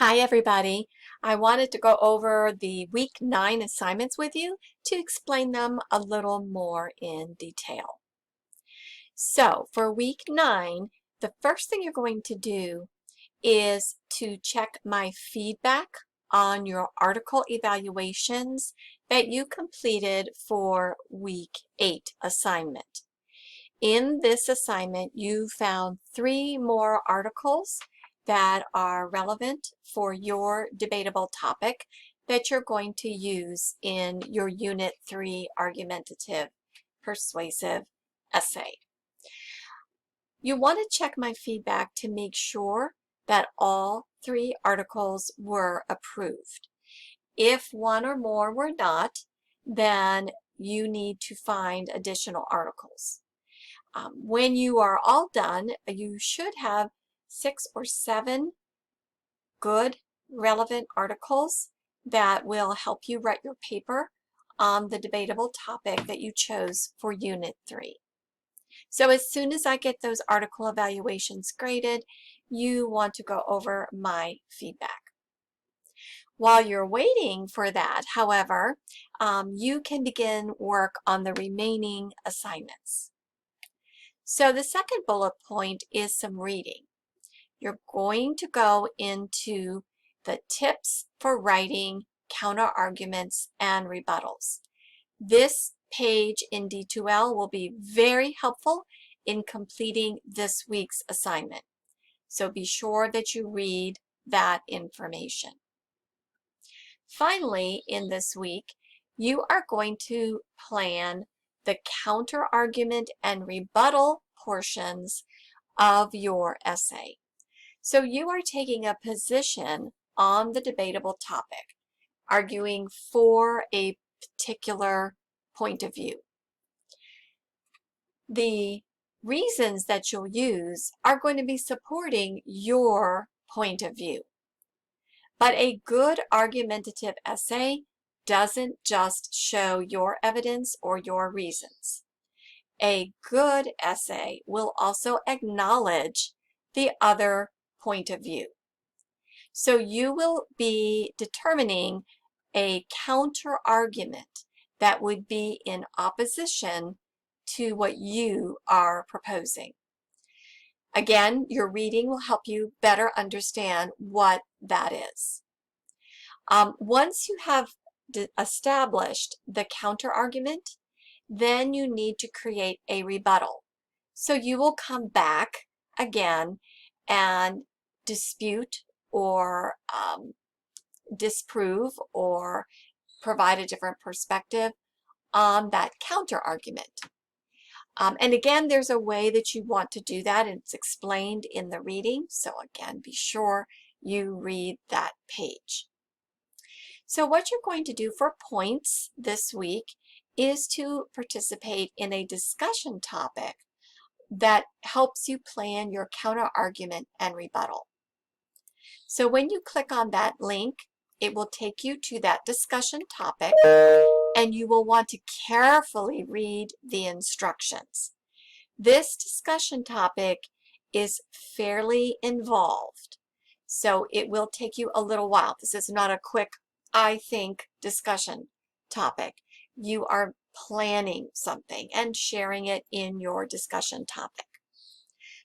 Hi everybody. I wanted to go over the week 9 assignments with you to explain them a little more in detail. So for week 9, the first thing you're going to do is to check my feedback on your article evaluations that you completed for week 8 assignment. In this assignment, you found 3 more articles that are relevant for your debatable topic that you're going to use in your Unit 3 argumentative persuasive essay. You want to check my feedback to make sure that all 3 articles were approved. If one or more were not, then you need to find additional articles. When you are all done, you should have 6 or 7 good, relevant articles that will help you write your paper on the debatable topic that you chose for Unit 3. So as soon as I get those article evaluations graded, you want to go over my feedback. While you're waiting for that, however, you can begin work on the remaining assignments. So the second bullet point is some reading. You're going to go into the tips for writing counter-arguments and rebuttals. This page in D2L will be very helpful in completing this week's assignment. So be sure that you read that information. Finally, in this week, you are going to plan the counter-argument and rebuttal portions of your essay. So you are taking a position on the debatable topic, arguing for a particular point of view. The reasons that you'll use are going to be supporting your point of view. But a good argumentative essay doesn't just show your evidence or your reasons. A good essay will also acknowledge the other point of view. So you will be determining a counter argument that would be in opposition to what you are proposing. Again, your reading will help you better understand what that is. Once you have established the counter argument, then you need to create a rebuttal. So you will come back again and dispute or disprove or provide a different perspective on that counter argument. And again, there's a way that you want to do that, and it's explained in the reading. So again, be sure you read that page. So what you're going to do for points this week is to participate in a discussion topic that helps you plan your counter argument and rebuttal. So when you click on that link, it will take you to that discussion topic, and you will want to carefully read the instructions. This discussion topic is fairly involved, so it will take you a little while. This is not a quick, I think, discussion topic. You are planning something and sharing it in your discussion topic.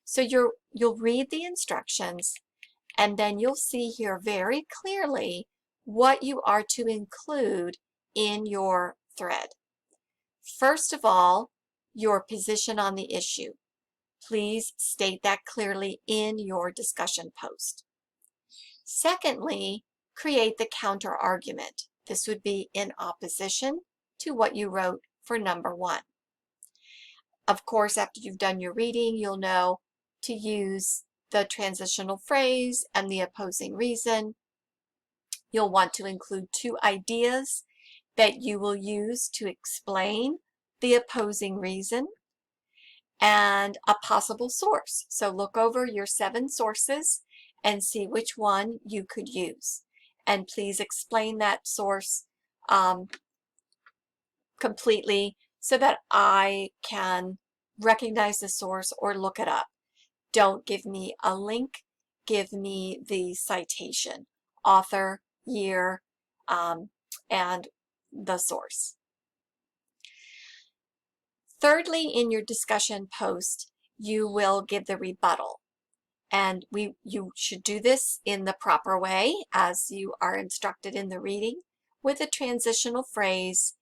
So you'll read the instructions, and then you'll see here very clearly what you are to include in your thread. First of all, your position on the issue. Please state that clearly in your discussion post. Secondly, create the counter argument. This would be in opposition to what you wrote for number 1. Of course, after you've done your reading, you'll know to use the transitional phrase and the opposing reason. You'll want to include 2 ideas that you will use to explain the opposing reason and a possible source. So look over your 7 sources and see which one you could use. And please explain that source completely so that I can recognize the source or look it up. Don't give me a link, give me the citation author, year, and the source. Thirdly, in your discussion post, you will give the rebuttal. And you should do this in the proper way as you are instructed in the reading, with a transitional phrase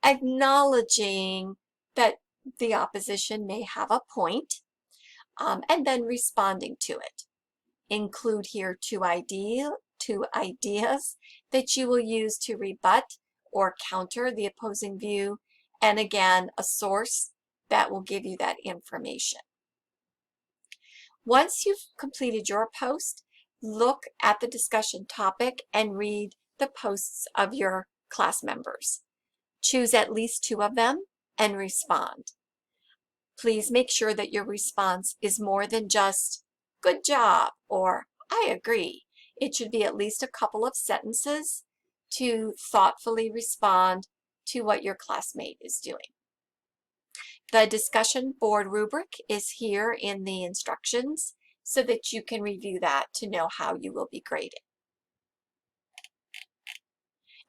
acknowledging that the opposition may have a point, and then responding to it. Include here two ideas that you will use to rebut or counter the opposing view, and again, a source that will give you that information. Once you've completed your post, look at the discussion topic and read the posts of your class members. Choose at least 2 of them and respond. Please make sure that your response is more than just "good job" or "I agree." It should be at least a couple of sentences to thoughtfully respond to what your classmate is doing. The discussion board rubric is here in the instructions so that you can review that to know how you will be graded.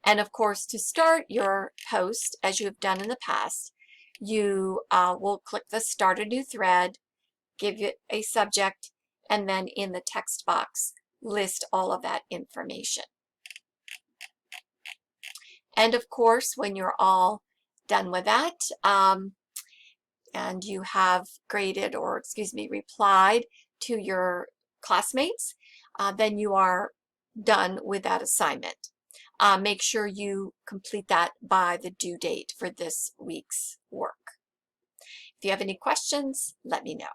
And of course, to start your post, as you have done in the past, you will click the Start a New Thread, give it a subject, and then in the text box, list all of that information. And of course, when you're all done with that, and you have graded, or replied to your classmates, then you are done with that assignment. Make sure you complete that by the due date for this week's work. If you have any questions, let me know.